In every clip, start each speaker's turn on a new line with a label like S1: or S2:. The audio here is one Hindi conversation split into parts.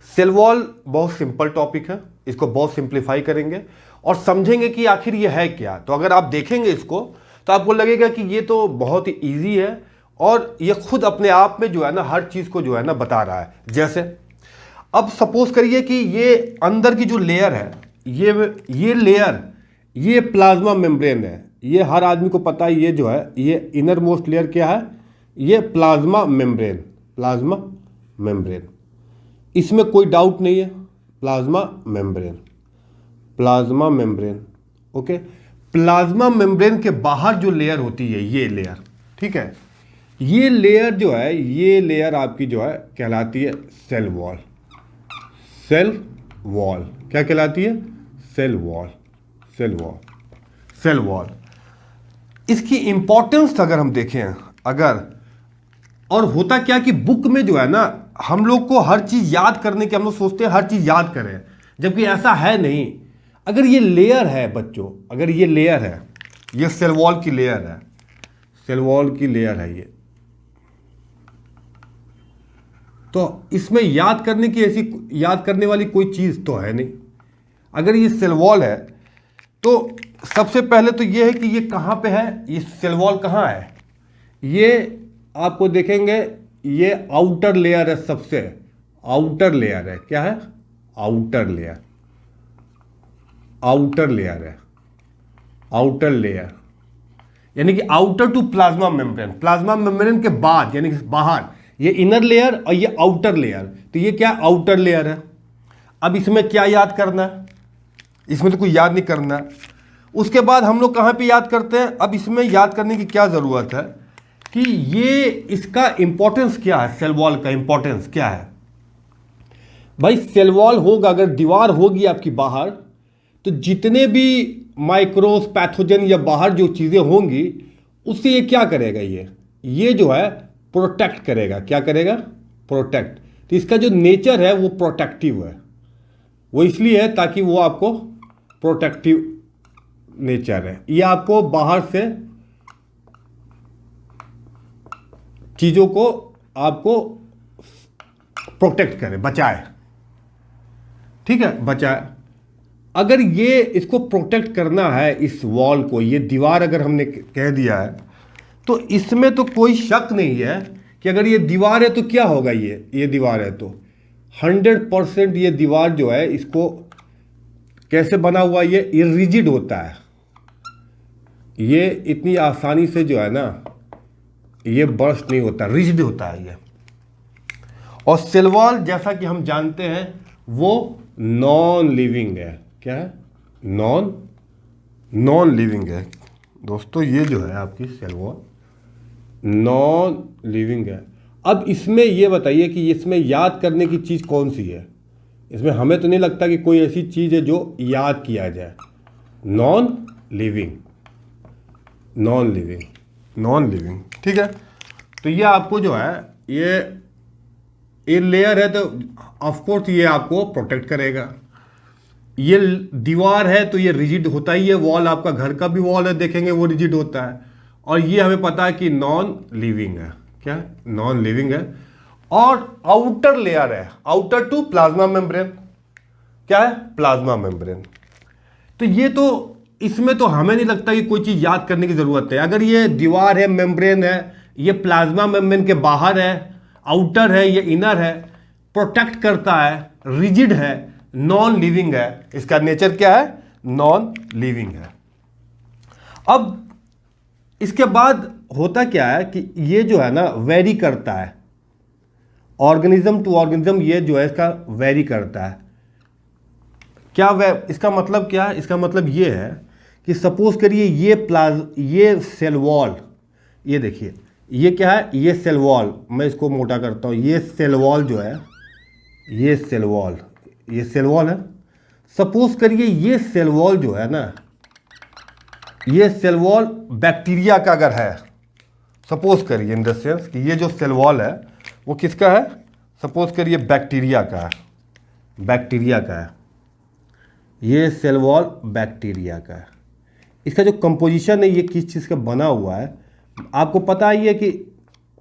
S1: सेल वॉल बहुत सिंपल टॉपिक है, इसको बहुत सिंप्लीफाई करेंगे और समझेंगे कि आखिर ये है क्या। तो अगर आप देखेंगे इसको तो आपको लगेगा कि ये तो बहुत ही ईजी है और ये खुद अपने आप में जो है ना हर चीज़ को जो है ना बता रहा है। जैसे अब सपोज करिए कि ये अंदर की जो लेयर है, ये लेयर, ये प्लाज्मा मेम्ब्रेन है। ये हर आदमी को पता है, ये जो है ये इनर मोस्ट लेयर क्या है, ये प्लाज्मा मेम्ब्रेन, प्लाज्मा मेम्ब्रेन, इसमें कोई डाउट नहीं है। Plasma membrane, plasma membrane, okay. Plasma membrane के बाहर जो लेयर होती है, ये लेयर, ठीक है, ये लेयर जो है, ये लेयर आपकी जो है कहलाती है सेल वॉल। सेल वॉल क्या कहलाती है? Cell wall, cell wall, cell wall. इसकी इंपॉर्टेंस अगर हम देखें, अगर और होता क्या कि बुक में जो है ना हम लोग को हर चीज याद करने की, हम लोग सोचते हैं हर चीज याद करें, जबकि ऐसा है नहीं। अगर ये लेयर है बच्चों, अगर ये लेयर है, ये सेल वॉल की लेयर है, सेल वॉल की लेयर है ये, तो इसमें याद करने की, ऐसी याद करने वाली कोई चीज तो है नहीं। अगर ये सेल वॉल है तो सबसे पहले तो ये है कि ये कहाँ पे है, ये सेल वॉल कहाँ है। ये आपको देखेंगे ये आउटर लेयर है, सबसे आउटर लेयर है। क्या है? आउटर लेयर, आउटर लेयर है, आउटर लेयर, यानी कि outer to plasma membrane. Plasma membrane के बाद यानी कि बाहर, ये इनर लेयर और ये आउटर लेयर, तो ये क्या आउटर लेयर है। अब इसमें क्या याद करना है? इसमें तो कोई याद नहीं करना है। उसके बाद हम लोग कहाँ पे याद करते हैं? अब इसमें याद करने की क्या ज़रूरत है कि ये इसका इंपॉर्टेंस क्या है, सेल वॉल का इंपॉर्टेंस क्या है। भाई सेल वॉल होगा, अगर दीवार होगी आपकी बाहर, तो जितने भी माइक्रोस, पैथोजन या बाहर जो चीज़ें होंगी उससे ये क्या करेगा, ये जो है प्रोटेक्ट करेगा। क्या करेगा? प्रोटेक्ट। तो इसका जो नेचर है वो प्रोटेक्टिव है, वो इसलिए है ताकि वो आपको प्रोटेक्टिव नेचर है, ये आपको बाहर से चीज़ों को आपको प्रोटेक्ट करे, बचाए, ठीक है, बचाए। अगर ये इसको प्रोटेक्ट करना है, इस वॉल को, ये दीवार अगर हमने कह दिया है, तो इसमें तो कोई शक नहीं है कि अगर ये दीवार है तो क्या होगा, ये दीवार है तो 100% ये दीवार जो है, इसको कैसे बना हुआ, ये रिजिड होता है। ये इतनी आसानी से जो है ना ये बर्स्ट नहीं होता, रिजिड होता है ये। और सेल वॉल जैसा कि हम जानते हैं वो नॉन लिविंग है। क्या है? नॉन लिविंग है दोस्तों। ये जो है आपकी सेल वॉल नॉन लिविंग है। अब इसमें ये बताइए कि इसमें याद करने की चीज़ कौन सी है। इसमें हमें तो नहीं लगता कि कोई ऐसी चीज़ है जो याद किया जाए। Non living, non living, non living, ठीक है। तो ये आपको जो है ये लेयर है, तो ऑफ कोर्स ये आपको प्रोटेक्ट करेगा। ये दीवार है तो ये रिजिड होता ही है। वॉल, आपका घर का भी वॉल है, देखेंगे वो रिजिड होता है। और ये हमें पता है कि नॉन लिविंग है। क्या? नॉन लिविंग है। और आउटर लेयर है, आउटर टू प्लाज्मा मेम्ब्रेन। क्या है? Plasma membrane. तो ये तो इसमें तो हमें नहीं लगता कि कोई चीज़ याद करने की ज़रूरत है। अगर ये दीवार है, मेम्ब्रेन है, ये प्लाज्मा मेम्ब्रेन के बाहर है, आउटर है, ये इनर है, प्रोटेक्ट करता है, रिजिड है, नॉन लिविंग है। इसका नेचर क्या है? नॉन लिविंग है। अब इसके बाद होता क्या है कि ये जो है ना वेरी करता है, ऑर्गेनिज्म टू ऑर्गेनिज्म ये जो है इसका वेरी करता है। क्या इसका मतलब क्या है? इसका मतलब ये है कि सपोज करिए ये सेल वॉल, ये देखिए ये क्या है, ये सेल वॉल, मैं इसको मोटा करता हूँ। ये सेल वॉल जो है, ये सेल वॉल, ये सेल वॉल है। सपोज करिए ये सेल वॉल जो है ना, ये सेल वॉल बैक्टीरिया का अगर है, सपोज करिए इन द सेंस कि ये जो सेल वॉल है वो किसका है? सपोज करिए बैक्टीरिया का है, बैक्टीरिया का है। ये सेल वॉल बैक्टीरिया का है। इसका जो कंपोजिशन है, ये किस चीज़ का बना हुआ है, आपको पता ही है कि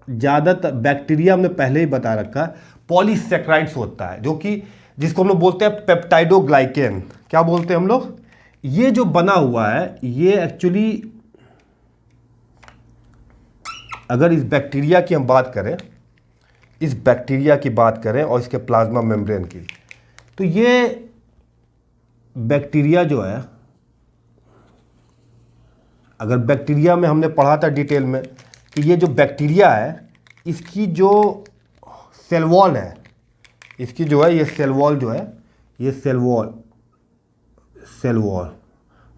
S1: ज़्यादातर बैक्टीरिया हमने पहले ही बता रखा है, पॉलीसैकेराइड्स होता है, जो कि जिसको हम लोग बोलते हैं पेप्टाइडोग्लाइकेन। क्या बोलते हैं हम लोग? ये जो बना हुआ है ये एक्चुअली, अगर इस बैक्टीरिया की हम बात करें, इस बैक्टीरिया की बात करें और इसके प्लाज्मा मेम्ब्रेन की, तो ये बैक्टीरिया जो है, अगर बैक्टीरिया में हमने पढ़ा था डिटेल में कि ये जो बैक्टीरिया है इसकी जो सेल वॉल है, इसकी जो है ये सेल वॉल जो है, ये सेल वॉल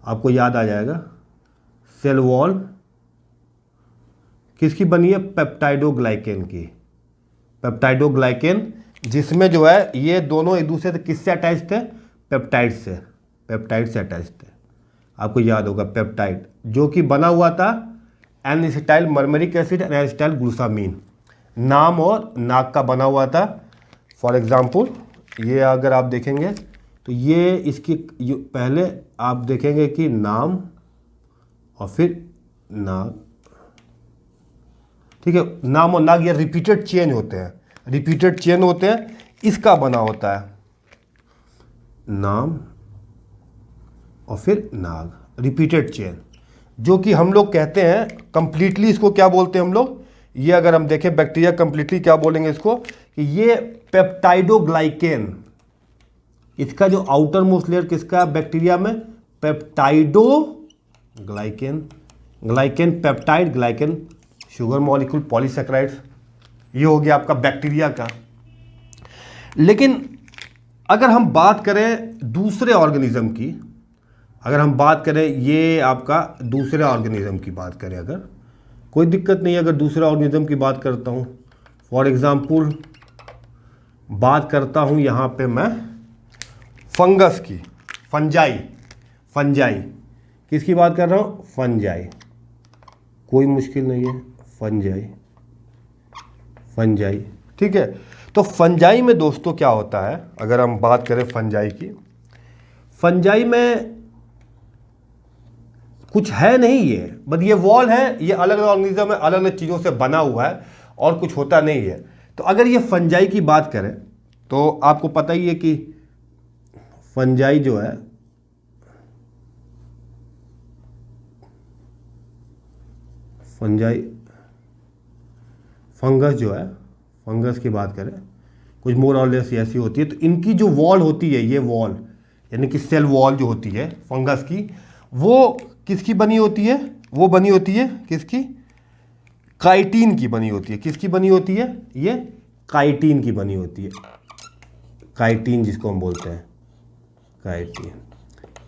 S1: आपको याद आ जाएगा। सेल वॉल किसकी बनी है? पेप्टाइडोग्लाइकेन की। पेप्टाइडोग्लाइकेन, जिसमें जो है ये दोनों एक दूसरे से किससे अटैच थे? पेप्टाइड से अटैच थे। आपको याद होगा पेप्टाइड, जो कि बना हुआ था N acetyl muramic acid, N acetyl glucosamine, नाम और नाक का बना हुआ था। फॉर एग्जाम्पल ये अगर आप देखेंगे तो ये इसकी पहले आप देखेंगे कि नाम और फिर नाक, ठीक है, नाम और नाक ये रिपीटेड चेन होते हैं, इसका बना होता है नाम और फिर नाग, रिपीटेड चेन, जो कि हम लोग कहते हैं कंप्लीटली इसको क्या बोलते हैं हम लोग? ये अगर हम देखें बैक्टीरिया कंप्लीटली क्या बोलेंगे इसको कि ये पेप्टाइडोग्लाइकेन, इसका जो आउटर मोस्ट लेयर किसका बैक्टीरिया में? Peptidoglycan, glycan peptide, glycan sugar molecule, polysaccharides, ये हो गया आपका बैक्टीरिया का। लेकिन अगर हम बात करें दूसरे ऑर्गेनिज्म की, अगर हम बात करें ये आपका दूसरे ऑर्गेनिज्म की बात करें, अगर कोई दिक्कत नहीं है अगर दूसरे ऑर्गेनिज्म की बात करता हूँ, फॉर एग्जांपल बात करता हूँ यहाँ पे मैं फंगस की, फंजाई किसकी बात कर रहा हूँ? फंजाई, कोई मुश्किल नहीं है, फंजाई, ठीक है। तो फंजाई में दोस्तों क्या होता है, अगर हम बात करें फंजाई की, फंजाई में कुछ है नहीं ये, बस ये वॉल है, ये अलग अलग ऑर्गेनिज्म है, अलग अलग चीज़ों से बना हुआ है और कुछ होता नहीं है। तो अगर ये फंजाई की बात करें तो आपको पता ही है कि फंजाई जो है, फंगस जो है, फंगस की बात करें कुछ मोर और लेस ऐसी होती है। तो इनकी जो वॉल होती है, ये वॉल यानी कि सेल वॉल जो होती है फंगस की, वो किसकी बनी होती है? वो बनी होती है किसकी? काइटिन की बनी होती है। किसकी बनी होती है? ये काइटिन की बनी होती है, काइटिन जिसको हम बोलते हैं काइटिन।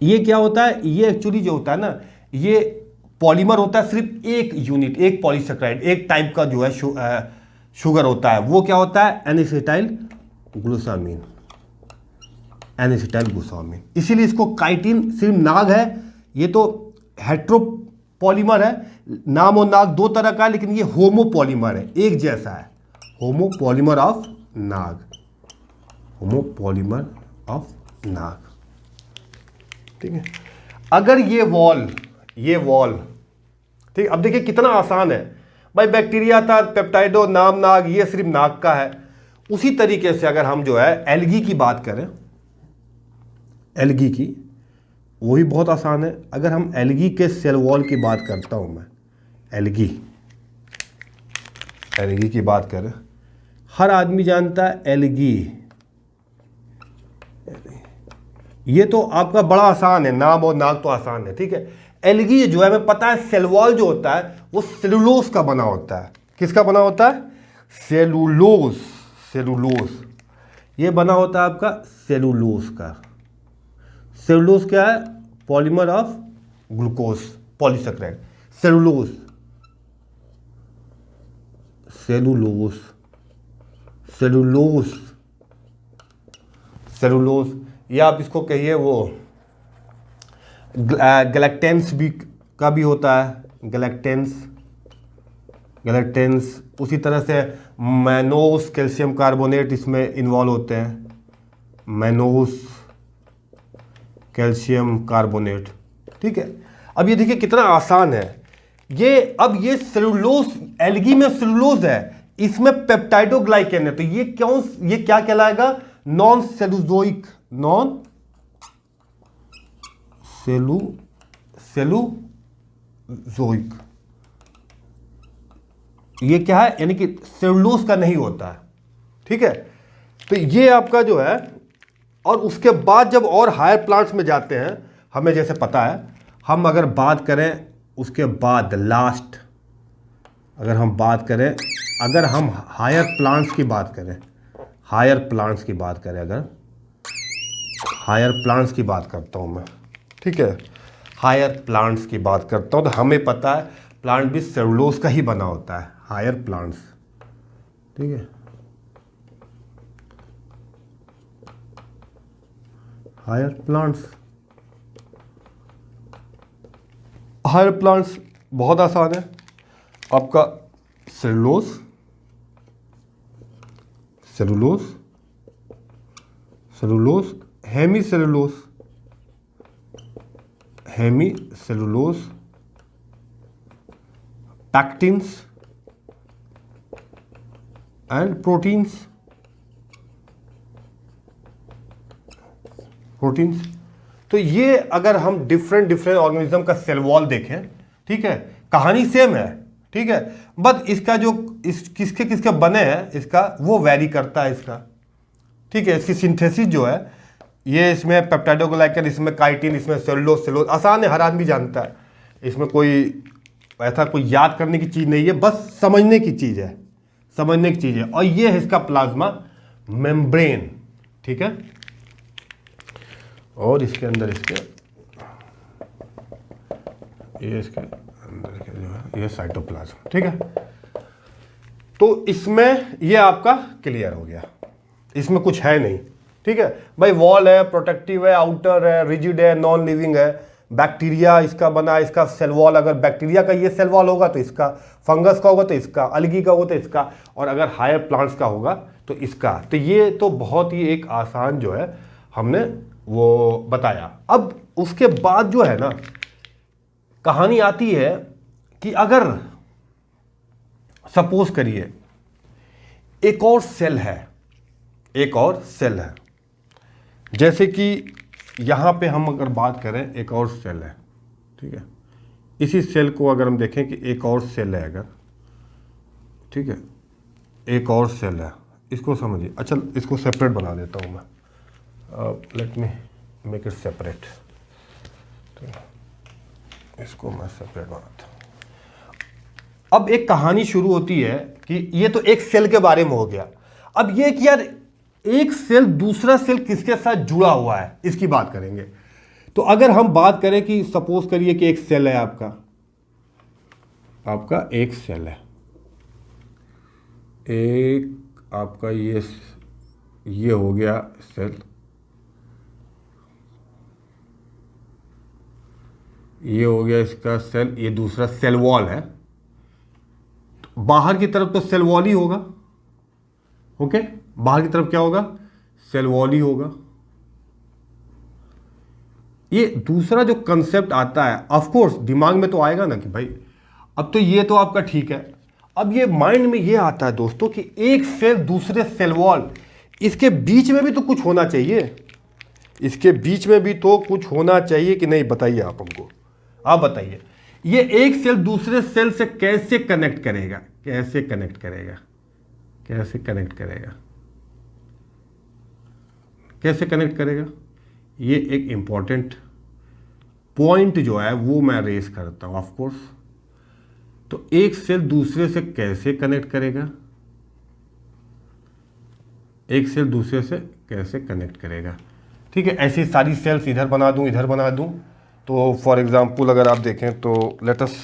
S1: ये क्या होता है? ये एक्चुअली जो होता है ना, ये पॉलीमर होता है, सिर्फ एक यूनिट, एक पॉलीसैकेराइड, एक टाइप का जो है शुगर होता है। वो क्या होता है? एन एसिटाइल ग्लूसामीन, इसीलिए इसको काइटिन, सिर्फ नाग है, ये तो हेट्रोपॉलीमर है, नाम और नाग दो तरह का है, लेकिन ये होमोपॉलीमर है, एक जैसा है, होमोपॉलीमर ऑफ नाग, ठीक है। अगर ये वॉल, ठीक, अब देखिए कितना आसान है भाई, बैक्टीरिया था, पेप्टाइडो, नाम, नाग, ये सिर्फ नाग का है। उसी तरीके से अगर हम जो है एल्गी की बात करें, एल्गी की, वो भी बहुत आसान है। अगर हम एल्गी के सेल वॉल की बात करता हूं मैं, एल्गी की बात करें, हर आदमी जानता है एल्गी, ये तो आपका बड़ा आसान है, नाम और नाग तो आसान है, ठीक है। एल्गी जो है हमें पता है सेल वॉल जो होता है वो सेलुलोज का बना होता है। किसका बना होता है? सेलुलोज, ये बना होता है आपका सेलुलोज का। सेलुलोज क्या है? Polymer of glucose, polysaccharide, cellulose, या आप इसको कहिए वो गैलेक्टेंस भी का भी होता है, गैलेक्टेंस। उसी तरह से मैनोस कैल्शियम कार्बोनेट इसमें इन्वॉल्व होते हैं, मैनोस कैल्शियम कार्बोनेट, ठीक है। अब ये देखिए कितना आसान है ये। अब ये सेलुलोज, एल्गी में सेलुलोज है, इसमें पेप्टाइडोग्लाइकेन है, तो ये क्या कहलाएगा? Non cellulosic, non cellulosic. ये क्या है? यानी कि सेलुलोज का नहीं होता है। ठीक है, तो ये आपका जो है, और उसके बाद जब और हायर प्लांट्स में जाते हैं, हमें जैसे पता है, हम अगर बात करें उसके बाद लास्ट, अगर हम बात करें, अगर हम हायर प्लांट्स की बात करें, हायर प्लांट्स की बात करें, अगर हायर प्लांट्स की बात करता हूं मैं, ठीक है, हायर प्लांट्स की बात करता हूं, तो हमें पता है प्लांट भी सेलुलोज का ही बना होता है, हायर प्लांट्स। ठीक है, हायर प्लांट्स, हायर प्लांट्स बहुत आसान है आपका। Cellulose, cellulose, cellulose, hemicellulose, hemicellulose, pectins and proteins, proteins. तो ये अगर हम डिफरेंट डिफरेंट ऑर्गेनिज्म का सेल वॉल देखें, ठीक है, कहानी सेम है, ठीक है, बट इसका जो किसके किसके बने हैं इसका वो वैरी करता है इसका। ठीक है, इसकी सिंथेसिस जो है, ये इसमें पेप्टाइडोग्लाइकन, इसमें काइटिन, इसमें सेलुलोज, सेलुलोज आसान है, हर आदमी जानता है, इसमें कोई ऐसा कोई याद करने की चीज़ नहीं है, बस समझने की चीज़ है, समझने की चीज़ है। और ये है इसका प्लाज्मा मेम्ब्रेन। ठीक है, और इसके अंदर इसके ये इसके अंदर के जो है ये साइटोप्लाज्म। ठीक है, तो इसमें ये आपका क्लियर हो गया, इसमें कुछ है नहीं। ठीक है भाई, वॉल है, प्रोटेक्टिव है, आउटर है, रिजिड है, नॉन लिविंग है, बैक्टीरिया इसका बना, इसका सेल वॉल, अगर बैक्टीरिया का ये सेल वॉल होगा तो इसका, फंगस का होगा तो इसका, अलगी का होगा तो इसका, और अगर हायर प्लांट्स का होगा तो इसका। तो ये तो बहुत ही एक आसान जो है हमने वो बताया। अब उसके बाद जो है ना, कहानी आती है कि अगर सपोज करिए एक और सेल है, एक और सेल है, जैसे कि यहां पे हम अगर बात करें, एक और सेल है, ठीक है, इसी सेल को अगर हम देखें कि एक और सेल है अगर, ठीक है, एक और सेल है, इसको समझिए। अच्छा, इसको सेपरेट बना देता हूं मैं, let me make it separate, इसको मैं सेपरेट बनाता हूं। अब एक कहानी शुरू होती है कि ये तो एक सेल के बारे में हो गया, अब ये कि यार एक सेल दूसरा सेल किसके साथ जुड़ा हुआ है इसकी बात करेंगे। तो अगर हम बात करें कि सपोज करिए कि एक सेल है आपका, आपका एक सेल है, एक आपका ये हो गया सेल, ये हो गया इसका सेल, ये दूसरा सेल वॉल है, तो बाहर की तरफ तो सेल वॉल ही होगा। ओके, बाहर की तरफ क्या होगा? सेल वॉल ही होगा। ये दूसरा जो कंसेप्ट आता है, ऑफ कोर्स दिमाग में तो आएगा ना कि भाई अब तो ये तो आपका ठीक है, अब ये माइंड में ये आता है दोस्तों कि एक सेल दूसरे सेल वॉल, इसके बीच में भी तो कुछ होना चाहिए, इसके बीच में भी तो कुछ होना चाहिए कि नहीं? बताइए आप हमको, आप बताइए, ये एक सेल दूसरे सेल से कैसे कनेक्ट करेगा, कैसे कनेक्ट करेगा, कैसे कनेक्ट करेगा, कैसे कनेक्ट करेगा? ये एक इंपॉर्टेंट पॉइंट जो है वो मैं रेस करता हूं, ऑफ कोर्स। तो एक सेल दूसरे से कैसे कनेक्ट करेगा, एक सेल दूसरे से कैसे कनेक्ट करेगा? ठीक है, ऐसी सारी सेल्स इधर बना दूं, इधर बना दूं। तो फॉर एग्जांपल अगर आप देखें तो let us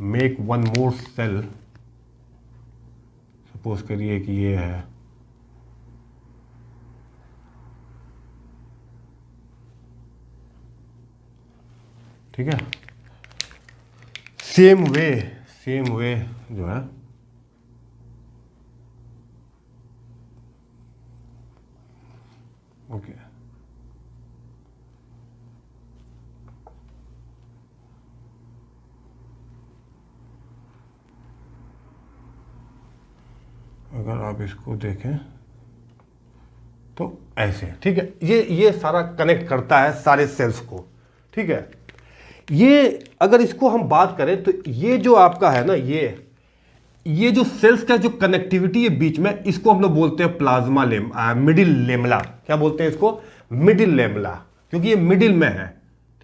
S1: make one more cell, suppose करिए कि ये है, ठीक है, सेम वे जो है ओके, अगर आप इसको देखें तो ऐसे, ठीक है, ये सारा कनेक्ट करता है सारे सेल्स को, ठीक है। ये अगर इसको हम बात करें तो ये जो आपका है ना, ये जो सेल्स का जो कनेक्टिविटी है बीच में, इसको हम लोग बोलते हैं प्लाज्मा मिडिल लेमला। क्या बोलते हैं इसको? मिडिल लेमला, क्योंकि ये मिडिल में है,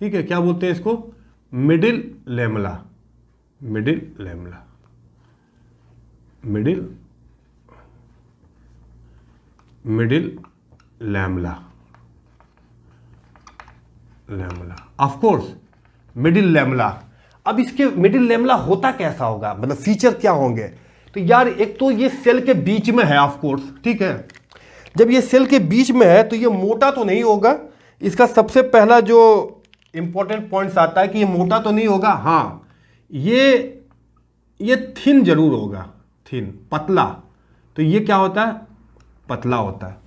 S1: ठीक है। क्या बोलते हैं इसको? Middle lamella, middle lamella, middle lamella, lamella, of course middle lamella. अब इसके मिडिल लैमला होता कैसा होगा, मतलब फीचर क्या होंगे? तो यार एक तो ये सेल के बीच में है ऑफ कोर्स, ठीक है। जब ये सेल के बीच में है तो ये मोटा तो नहीं होगा। इसका सबसे पहला जो इंपॉर्टेंट पॉइंट्स आता है कि ये मोटा तो नहीं होगा, हाँ ये थिन जरूर होगा, थिन, पतला। तो ये क्या होता है? पतला होता है।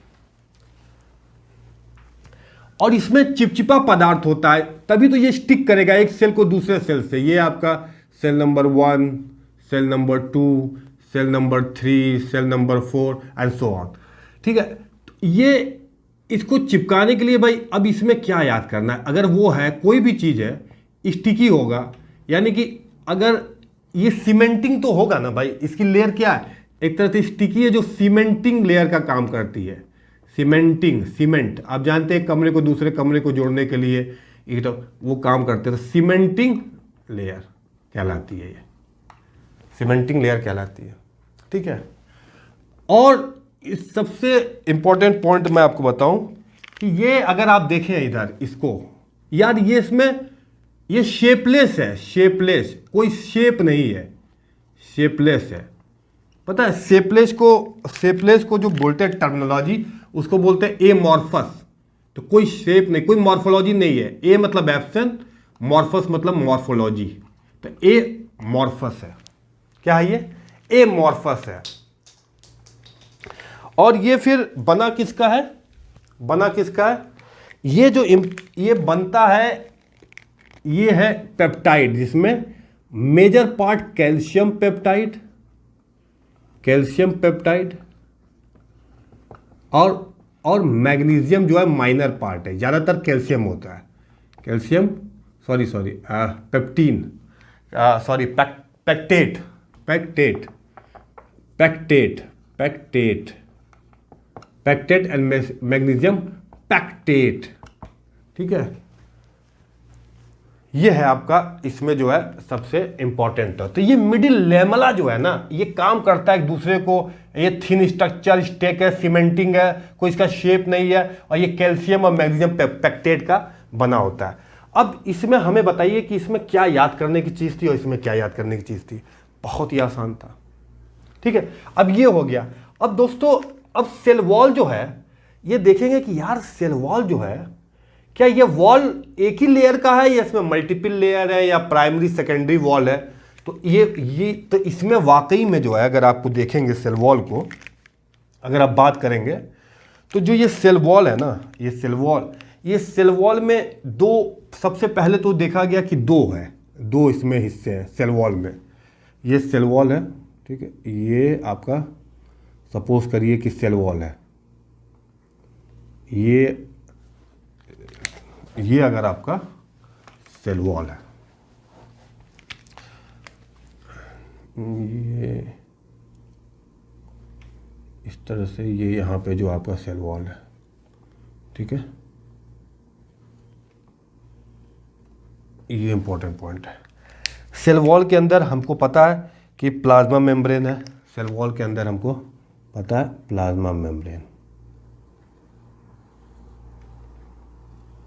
S1: और इसमें चिपचिपा पदार्थ होता है, तभी तो ये स्टिक करेगा एक सेल को दूसरे सेल से। ये आपका cell number 1, cell number 2, cell number 3, cell number 4 and so on, ठीक है। ये इसको चिपकाने के लिए भाई अब इसमें क्या याद करना है? अगर वो है, कोई भी चीज़ है, स्टिकी होगा, यानी कि अगर ये सीमेंटिंग तो होगा ना भाई। इसकी लेयर क्या है? एक तरह से स्टिकी है जो सीमेंटिंग लेयर का काम करती है। सीमेंटिंग, सीमेंट आप जानते हैं, कमरे को दूसरे कमरे को जोड़ने के लिए एक तो वो काम करते हैं। तो सीमेंटिंग लेयर कहलाती है, ये सीमेंटिंग लेयर कहलाती है, ठीक है। और इस सबसे इंपॉर्टेंट पॉइंट मैं आपको बताऊं कि ये अगर आप देखें इधर इसको, यार ये इसमें ये शेपलेस है, शेपलेस, कोई शेप नहीं है, शेपलेस है। पता है शेपलेस को जो बोलते हैं टर्मिनोलॉजी, उसको बोलते हैं एमॉर्फस। तो कोई शेप नहीं, कोई मॉर्फोलॉजी नहीं है। ए मतलब एब्सेंट, मॉर्फस मतलब मॉर्फोलॉजी। तो ए मॉर्फस है, क्या है ये? ए मॉर्फस है। और ये फिर बना किसका है? बना किसका है? ये जो ये बनता है, ये है पेप्टाइड, जिसमें major part calcium peptide, calcium peptide, और मैग्नीशियम जो है माइनर पार्ट है। ज़्यादातर कैल्शियम होता है, calcium, pectin, pectate, pectate, pectate, pectate, pectate and magnesium pectate, ठीक है। ये है आपका इसमें जो है सबसे इंपॉर्टेंट। तो ये मिडिल लेमला जो है ना, ये काम करता है एक दूसरे को। ये थिन स्ट्रक्चर, स्टेक है, सीमेंटिंग है, कोई इसका शेप नहीं है, और ये कैल्शियम और मैग्नीशियम पैक्टेट का बना होता है। अब इसमें हमें बताइए कि इसमें क्या याद करने की चीज़ थी और इसमें क्या याद करने की चीज़ थी। बहुत ही आसान था, ठीक है। अब ये हो गया। अब दोस्तों, अब सेल वॉल जो है, ये देखेंगे कि यार सेल वॉल जो है, क्या ये वॉल एक ही लेयर का है या इसमें मल्टीपल लेयर है या प्राइमरी सेकेंडरी वॉल है? तो ये तो इसमें वाकई में जो है, अगर आपको देखेंगे सेल वॉल को, अगर आप बात करेंगे तो जो ये सेल वॉल है ना, ये सेल वॉल में दो, सबसे पहले तो देखा गया कि दो है, दो इसमें हिस्से हैं सेल वॉल में। ये सेल वॉल है, ठीक है। ये आपका सपोज करिए कि सेल वॉल है, ये अगर आपका सेल वॉल है, ये इस तरह से, ये यहाँ पे जो आपका सेल वॉल है, ठीक है। ये इंपॉर्टेंट पॉइंट है। सेल वॉल के अंदर हमको पता है कि प्लाज्मा मेम्ब्रेन है। सेल वॉल के अंदर हमको पता है प्लाज्मा मेम्ब्रेन।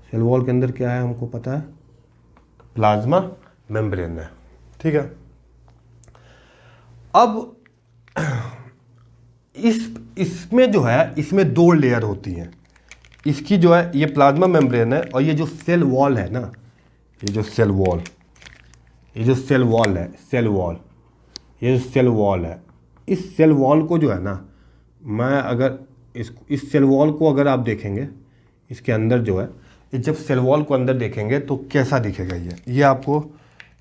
S1: सेल वॉल के अंदर क्या है हमको पता है? प्लाज्मा मेम्ब्रेन है, ठीक है। अब इसमें जो है, इसमें दो लेयर होती हैं। इसकी जो है ये प्लाज्मा मेम्ब्रेन है, और ये जो सेल वॉल है ना, ये जो सेल वॉल है, ये जो सेल वॉल है, इस सेल वॉल को जो है ना, मैं अगर इस सेल वॉल को अगर आप देखेंगे, इसके अंदर जो है, जब सेल वॉल को अंदर देखेंगे तो कैसा दिखेगा? ये आपको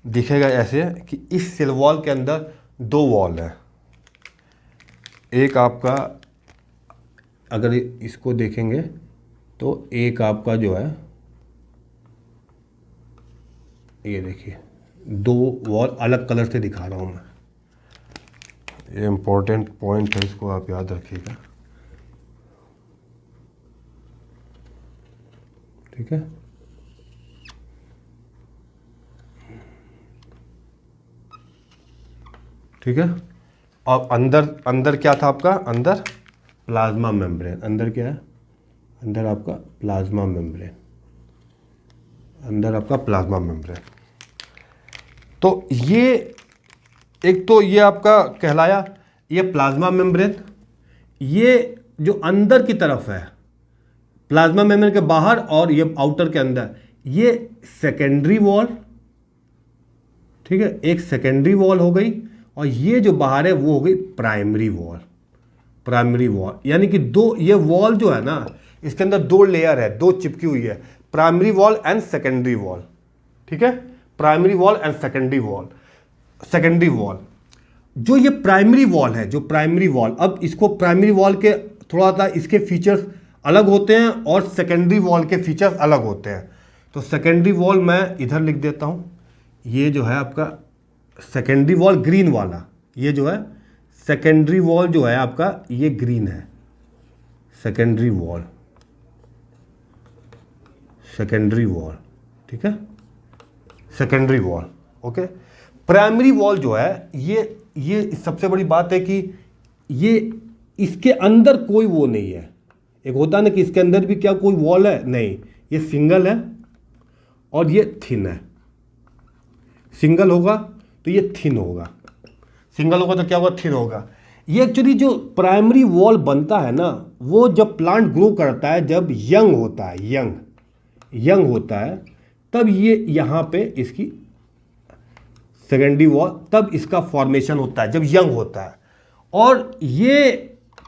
S1: दिखेगा ऐसे कि इस सेल वॉल के अंदर दो वॉल है, एक आपका अगर इसको देखेंगे तो एक आपका जो है ये देखिए, दो वॉल अलग कलर से दिखा रहा हूँ मैं, ये इम्पोर्टेंट पॉइंट है, इसको आप याद रखिएगा। ठीक है, ठीक है। और अंदर अंदर क्या था आपका, अंदर प्लाज्मा मेम्ब्रेन, अंदर क्या है, अंदर आपका प्लाज्मा मेम्ब्रेन, अंदर आपका प्लाज्मा मेम्ब्रेन। तो ये एक तो ये आपका कहलाया ये प्लाज्मा मेम्ब्रेन। ये जो अंदर की तरफ है प्लाज्मा मेम्ब्रेन के बाहर और ये आउटर के अंदर, ये सेकेंडरी वॉल, ठीक है, एक सेकेंडरी वॉल हो गई, और ये जो बाहर है वो हो गई प्राइमरी वॉल। प्राइमरी वॉल यानी कि दो, ये वॉल जो है ना इसके अंदर दो लेयर है, दो चिपकी हुई है, primary wall and secondary wall. ठीक है, primary wall and secondary wall. Secondary wall, जो ये प्राइमरी वॉल है, जो प्राइमरी वॉल, अब इसको प्राइमरी वॉल के थोड़ा सा इसके फीचर्स अलग होते हैं और सेकेंडरी वॉल के फीचर्स अलग होते हैं। तो सेकेंडरी वॉल मैं इधर लिख देता हूँ, ये जो है आपका सेकेंडरी वॉल ग्रीन वाला, ये जो है सेकेंडरी वॉल जो है आपका ये ग्रीन है, सेकेंडरी वॉल, सेकेंडरी वॉल। ठीक है, secondary wall. Okay, primary wall जो है ये सबसे बड़ी बात है कि ये इसके अंदर कोई वो नहीं है। एक होता है ना कि इसके अंदर भी क्या कोई वॉल है, नहीं, ये सिंगल है और ये थिन है। सिंगल होगा तो ये थिन होगा, सिंगल होगा तो क्या होगा, थिन होगा। ये एक्चुअली जो प्राइमरी वॉल बनता है ना, वो जब प्लांट ग्रो करता है, जब यंग होता है, यंग होता है, तब ये यहाँ पे इसकी सेकेंडरी वॉल, तब इसका फॉर्मेशन होता है जब यंग होता है। और ये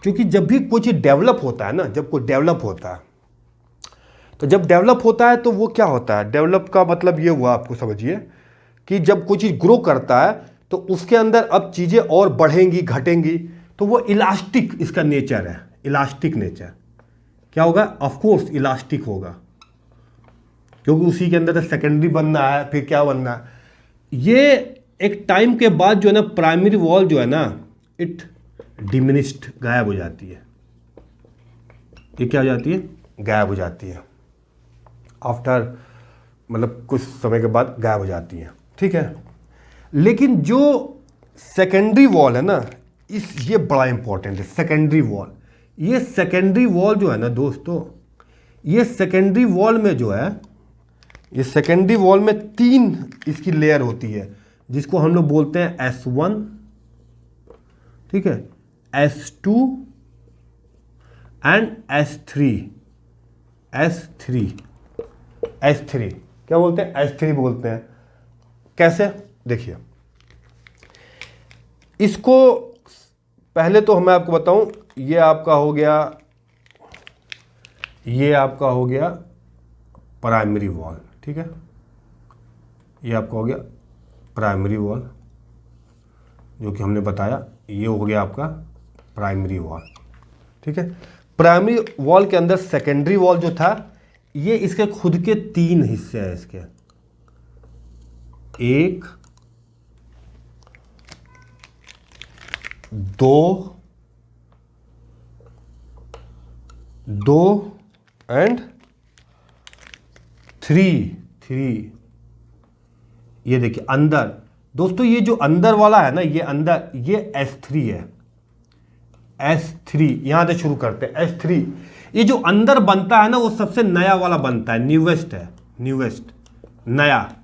S1: क्योंकि जब भी कोई चीज़ डेवलप होता है ना, जब कोई डेवलप होता है, तो जब डेवलप होता है तो वो क्या होता है, डेवलप का मतलब ये हुआ, आपको समझिए कि जब कोई चीज़ ग्रो करता है तो उसके अंदर अब चीज़ें और बढ़ेंगी घटेंगी, तो वो इलास्टिक इसका नेचर है, इलास्टिक नेचर। क्या होगा, ऑफकोर्स इलास्टिक होगा, क्योंकि उसी के अंदर से सेकेंडरी बनना है, फिर क्या बनना है। ये एक टाइम के बाद जो है ना प्राइमरी वॉल जो है ना इट डिमिनिश्ड, गायब हो जाती है। ये क्या हो जाती है, गायब हो जाती है, आफ्टर मतलब कुछ समय के बाद गायब हो जाती है। ठीक है, लेकिन जो सेकेंडरी वॉल है ना, ये बड़ा इंपॉर्टेंट है, सेकेंडरी वॉल। ये सेकेंडरी वॉल जो है ना दोस्तों, ये सेकेंडरी वॉल में जो है, ये सेकेंडरी वॉल में 3 इसकी लेयर होती है, जिसको हम लोग बोलते हैं S1, ठीक है, S2 एंड S3। S3 क्या बोलते हैं, S3 बोलते हैं। कैसे, देखिए, इसको पहले तो मैं आपको बताऊं, ये आपका हो गया, ये आपका हो गया प्राइमरी वॉल। ठीक है, ये आपका हो गया प्राइमरी वॉल, जो कि हमने बताया, ये हो गया आपका प्राइमरी वॉल। ठीक है, प्राइमरी वॉल के अंदर सेकेंडरी वॉल जो था, ये इसके खुद के 3 हिस्से हैं इसके, 1 2 एंड 3। ये देखिए अंदर दोस्तों, ये जो अंदर वाला है ना, ये अंदर, ये S3 है, S3। यहां से शुरू करते हैं, S3। ये जो अंदर बनता है ना, वो सबसे नया वाला बनता है, न्यूवेस्ट है, न्यूवेस्ट, नया।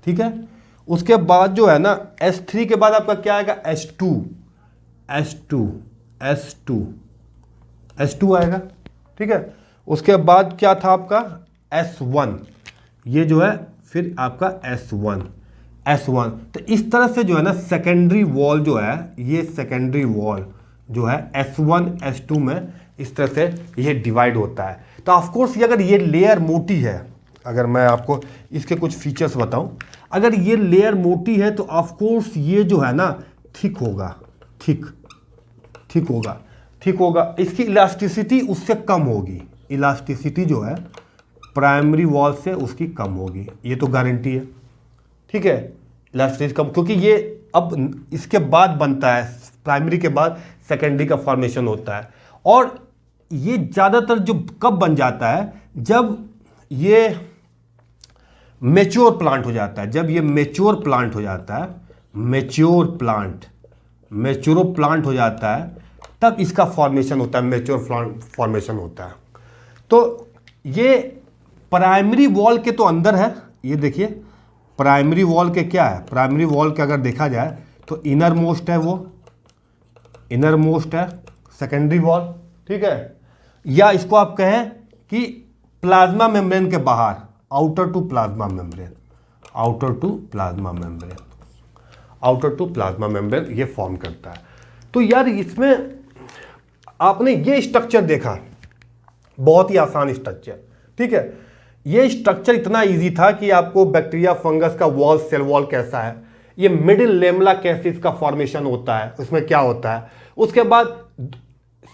S1: ठीक है, उसके बाद जो है ना S3 के बाद आपका क्या आएगा, S2 आएगा। ठीक है, उसके बाद क्या था आपका S1, ये जो है फिर आपका S1। तो इस तरह से जो है ना सेकेंडरी वॉल जो है, ये सेकेंडरी वॉल जो है S1 S2 में इस तरह से ये डिवाइड होता है। तो ऑफकोर्स अगर ये लेयर मोटी है, अगर मैं आपको इसके कुछ फीचर्स बताऊं, अगर ये लेयर मोटी है तो ऑफकोर्स ये जो है ना थिक होगा, थिक ठीक होगा, ठीक होगा। इसकी इलास्टिसिटी उससे कम होगी, इलास्टिसिटी जो है प्राइमरी वॉल से उसकी कम होगी, ये तो गारंटी है, ठीक है। इलास्टिसिटी कम, क्योंकि ये अब इसके बाद बनता है, प्राइमरी के बाद सेकेंडरी का फॉर्मेशन होता है। और ये ज़्यादातर जो कब बन जाता है, जब ये मेच्योर प्लांट हो जाता है, जब ये मेच्योर प्लांट हो जाता है, मेच्योर प्लांट हो जाता है, तब इसका फॉर्मेशन होता है, मेच्योर प्लांट फॉर्मेशन होता है। तो ये प्राइमरी वॉल के तो अंदर है, ये देखिए प्राइमरी वॉल के क्या है, प्राइमरी वॉल के अगर देखा जाए तो इनर मोस्ट है, वो इनर मोस्ट है सेकेंडरी वॉल, ठीक है। या इसको आप कहें कि प्लाज्मा मेम्ब्रेन के बाहर, outer to plasma membrane, outer to plasma membrane, outer to plasma membrane ये फॉर्म करता है। तो यार इसमें आपने ये स्ट्रक्चर देखा, बहुत ही आसान स्ट्रक्चर, ठीक है। ये स्ट्रक्चर इतना इजी था कि आपको बैक्टीरिया फंगस का वॉल, सेल वॉल कैसा है, ये मिडिल लेमला कैसे इसका फॉर्मेशन होता है, उसमें क्या होता है। उसके बाद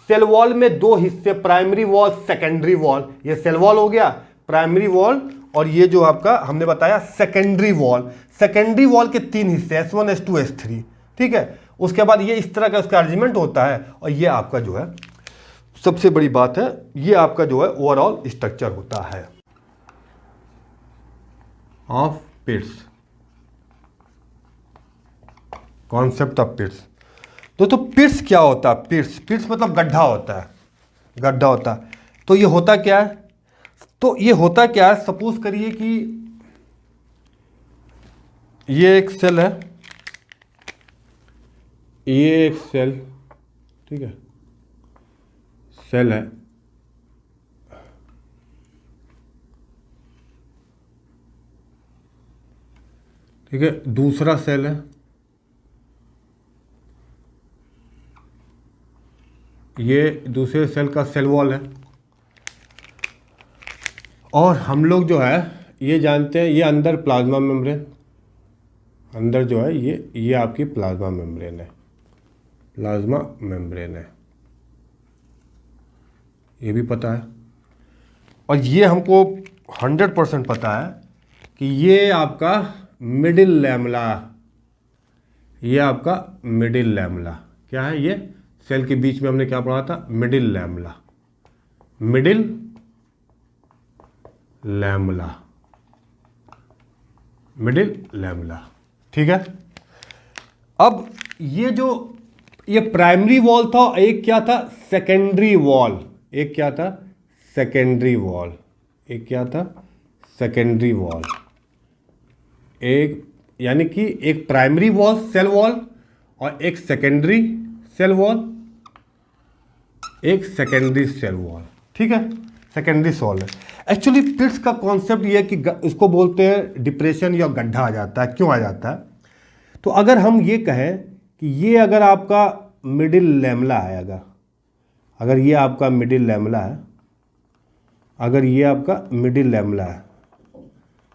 S1: सेल वॉल में दो हिस्से, प्राइमरी वॉल, सेकेंडरी वॉल, ये सेल वॉल हो गया, प्राइमरी वॉल, और ये जो आपका हमने बताया सेकेंडरी वॉल। सेकेंडरी वॉल के तीन हिस्से, S1, S2, S3, ठीक है। उसके बाद ये इस तरह का उसका अरेंजमेंट होता है, और ये आपका जो है सबसे बड़ी बात है, ये आपका जो है ओवरऑल स्ट्रक्चर होता है ऑफ पिट्स, कॉन्सेप्ट ऑफ पिट्स। तो पिट्स क्या होता है, पिट्स मतलब गड्ढा होता है, गड्ढा होता है। तो ये होता क्या है, तो ये होता क्या है, सपोज करिए कि ये एक सेल है, ये एक सेल, ठीक है, सेल है, ठीक है, दूसरा सेल है, ये दूसरे सेल का सेल वॉल है। और हम लोग जो है ये जानते हैं, ये अंदर प्लाज्मा मेम्ब्रेन, अंदर जो है ये आपकी प्लाज्मा मेम्ब्रेन है, प्लाज्मा मेम्ब्रेन है, ये भी पता है। और ये हमको 100% पता है कि ये आपका मिडिल लैमेला, ये आपका मिडिल लैमेला क्या है, ये सेल के बीच में हमने क्या पढ़ा था, middle lamella, middle lamella, middle lamella, ठीक है। अब ये प्राइमरी वॉल था, एक क्या था, सेकेंडरी वॉल, एक क्या था, सेकेंडरी वॉल, एक क्या था, सेकेंडरी वॉल। एक यानी कि एक प्राइमरी वॉल, सेल वॉल, और एक सेकेंडरी सेल वॉल, एक सेकेंडरी सेल वॉल, ठीक है, सेकेंडरी सेल है। एक्चुअली पिट्स का कॉन्सेप्ट ये है कि इसको बोलते हैं डिप्रेशन या गड्ढा आ जाता है। क्यों आ जाता है, तो अगर हम ये कहें कि ये अगर आपका मिडिल लैमेला आएगा, अगर ये आपका मिडिल लैमेला है, अगर ये आपका मिडिल लैमेला है,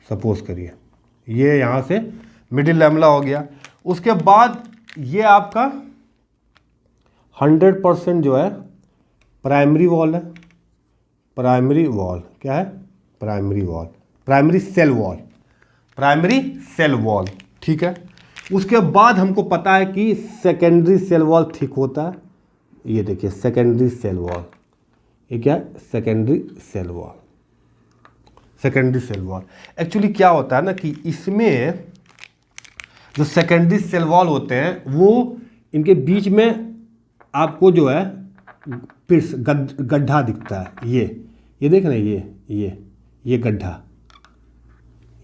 S1: सपोज करिए ये यहाँ से मिडिल लैमेला हो गया, उसके बाद ये आपका 100% जो है प्राइमरी वॉल है, प्राइमरी वॉल क्या है, primary wall, primary cell wall, primary cell wall, ठीक है। उसके बाद हमको पता है कि सेकेंडरी सेल वॉल थिक होता है, ये देखिए सेकेंडरी सेल वॉल, ये क्या है, secondary cell wall, secondary cell wall. Actually क्या होता है ना कि इसमें जो सेकेंडरी सेल वॉल होते हैं वो इनके बीच में आपको जो है पिट्स गड्ढा दिखता है, ये देख रहे हैं, ये गड्ढा,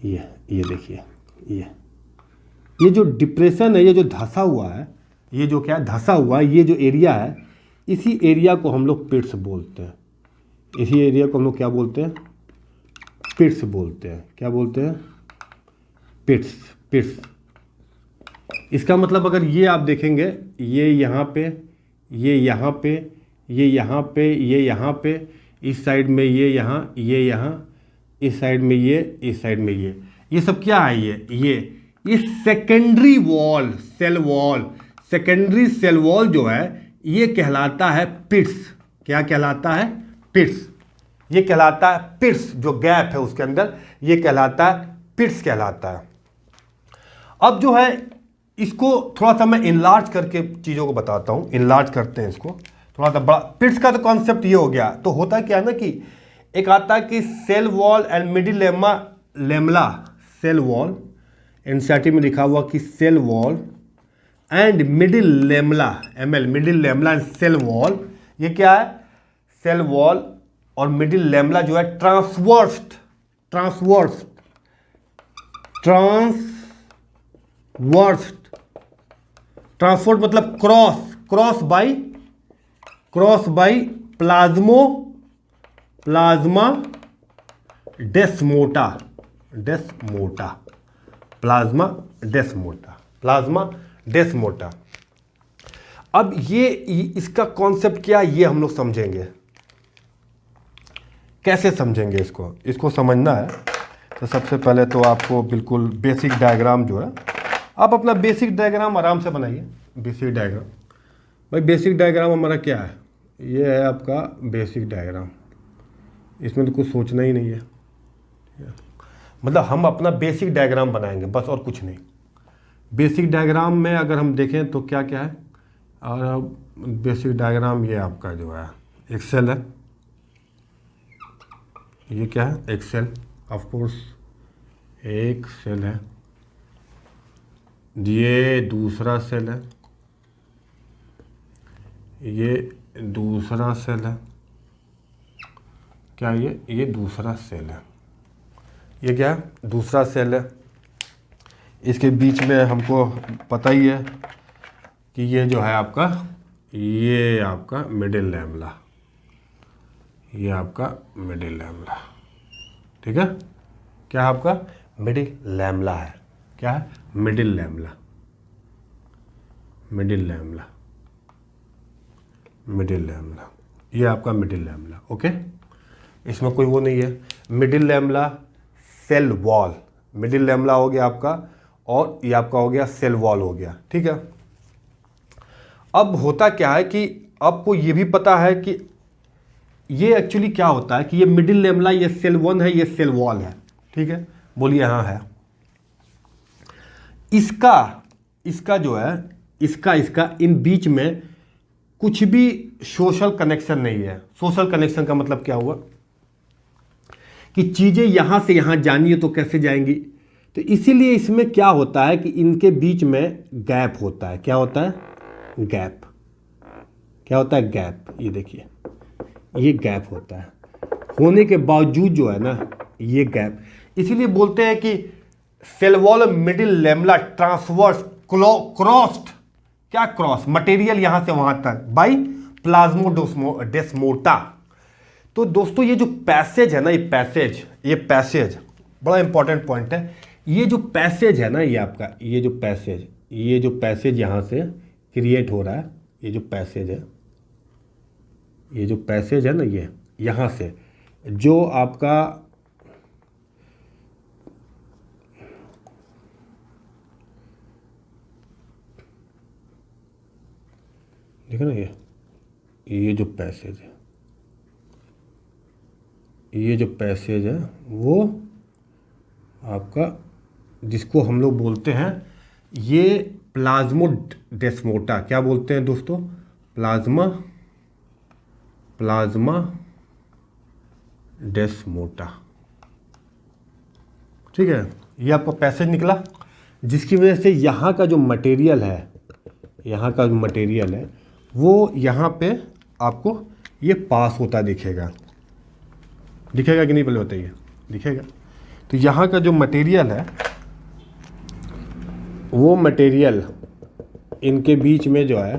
S1: ये देखिए, ये जो डिप्रेशन है, ये जो धंसा हुआ है, ये जो क्या धंसा हुआ है, ये जो एरिया है, इसी एरिया को हम लोग पिट्स बोलते हैं, इसी एरिया को हम लोग क्या बोलते हैं, पिट्स बोलते हैं। क्या बोलते हैं, पिट्स। इसका मतलब अगर ये आप देखेंगे, ये यहाँ पे, ये यहाँ पे, ये यहाँ पे, ये यहाँ पे, इस साइड में ये यहाँ, ये यहाँ, इस साइड में ये, इस साइड में ये सब क्या है, ये secondary wall, cell wall, secondary cell wall जो है ये कहलाता है पिट्स। क्या कहलाता है? पिट्स। ये कहलाता है पिट्स, जो गैप है उसके अंदर, ये कहलाता है पिट्स कहलाता है। अब जो है इसको थोड़ा सा मैं इनलार्ज करके चीज़ों को बताता हूँ। इनलार्ज करते हैं इसको थोड़ा सा बड़ा। पिट्स का तो कॉन्सेप्ट ये हो गया। तो होता क्या है ना कि एक आता है कि cell wall and middle lamella, cell wall, NCERT में लिखा हुआ कि cell wall and middle lamella, ML, middle lamella and cell wall. ये क्या है? सेल वॉल और मिडिल लेमला जो है ट्रांसवर्स मतलब क्रॉस बाई प्लाज्मा डेस्मोटा। अब ये इसका कॉन्सेप्ट क्या, ये हम लोग समझेंगे। कैसे समझेंगे इसको समझना है तो सबसे पहले तो आपको बिल्कुल बेसिक डायग्राम जो है, आप अपना बेसिक डायग्राम आराम से बनाइए। बेसिक डायग्राम, भाई बेसिक डायग्राम हमारा क्या है? ये है आपका बेसिक डायग्राम। इसमें तो कुछ सोचना ही नहीं है, मतलब हम अपना बेसिक डायग्राम बनाएंगे बस, और कुछ नहीं। बेसिक डायग्राम में अगर हम देखें तो क्या क्या है, और बेसिक डायग्राम ये आपका जो है एक्सेल है। ये क्या है? एक्सेल, ऑफ कोर्स एक सेल है। ये दूसरा सेल है, ये दूसरा सेल है। क्या ये दूसरा सेल है। ये क्या है? दूसरा सेल है। इसके बीच में हमको पता ही है कि ये जो है आपका, ये आपका मिडिल लेमला, ये आपका मिडिल लेमला, ठीक है। क्या आपका मिडिल लेमला है? क्या है? मिडिल लेमला, ये आपका मिडिल लेमला। ओके, इसमें कोई वो नहीं है। Middle lamella, cell wall, middle lamella हो गया आपका, और ये आपका हो गया सेल वॉल हो गया, ठीक है। अब होता क्या है कि आपको ये भी पता है कि ये एक्चुअली क्या होता है कि ये मिडिल लेमला, ये सेल 1 है, ये सेल वॉल है, ठीक है। बोलिए हाँ है। इसका जो है, इसका इन बीच में कुछ भी सोशल कनेक्शन नहीं है। सोशल कनेक्शन का मतलब क्या हुआ कि चीजें यहां से यहां जानी है तो कैसे जाएंगी, तो इसीलिए इसमें क्या होता है कि इनके बीच में गैप होता है। क्या होता है? गैप। क्या होता है? गैप। ये देखिए, ये गैप होता है। होने के बावजूद जो है ना, ये गैप, इसीलिए बोलते हैं कि cell wall middle lamella transverse crossed. क्या क्रॉस? मटेरियल यहां से वहां तक बाई प्लाज्मोडेस्मोटा। तो दोस्तों ये जो पैसेज है ना, ये पैसेज बड़ा इंपॉर्टेंट पॉइंट है। ये जो पैसेज है ना, ये आपका ये जो पैसेज यहां से क्रिएट हो रहा है, ये जो पैसेज है ना, ये यहां से जो आपका देखो ना, ये जो पैसेज है वो आपका, जिसको हम लोग बोलते हैं ये प्लाज्मोडेस्मोटा। क्या बोलते हैं दोस्तों? प्लाज्मा डेस्मोटा, ठीक है। ये आपका पैसेज निकला, जिसकी वजह से यहाँ का जो मटेरियल है वो यहाँ पे आपको ये पास होता दिखेगा कि नहीं? पहले बताइए, दिखेगा। तो यहाँ का जो मटेरियल है, वो मटेरियल इनके बीच में जो है